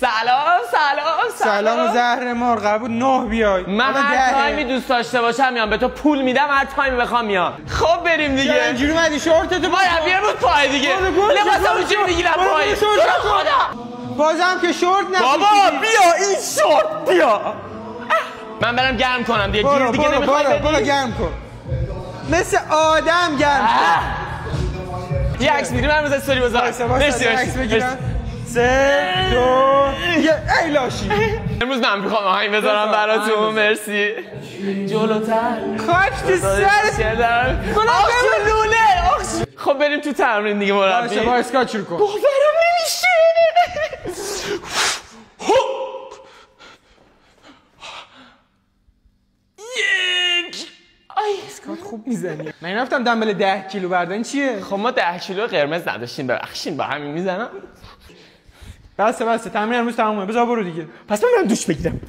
سلام زهر مار قرار بود 9 بیای. من هر تایمی دوست داشته باشم میام، به تو پول میدم هر تایمی بخوام میام. خب بریم دیگه. اینجوری اومدی شورتتو باید بیار بود پای دیگه. لباسمو چی میگیرم پای؟ خدا. بازم که شورت نپوشیدی. بابا بیا این شورت بیا. من برم گرم کنم دیگه. گیر دیگه نمیخوای بدی. برو گرم کن. مثل آدم گرم کن. یه عکس میگیرم من استوری بذارم. مرسی عکس بگیرم. 3 2 1 ای لاشی. امروز من میخوام آهنگ بذارم براتون. مرسی. جلوتر خاک تو سرت. آخ لوله. خب بریم تو تمرین دیگه مربی. باشه با اسکات شروع کن. باورم نمیشه. اسکات خوب میزنی. من رفتم دنبال 10 کیلو بردن چیه؟ خب ما 10 کیلو قرمز نداشتیم ببخشید با همین میزنم. بسه تمرین امروز تمومه. بذار برو دیگه. پس من برم دوش بگیرم.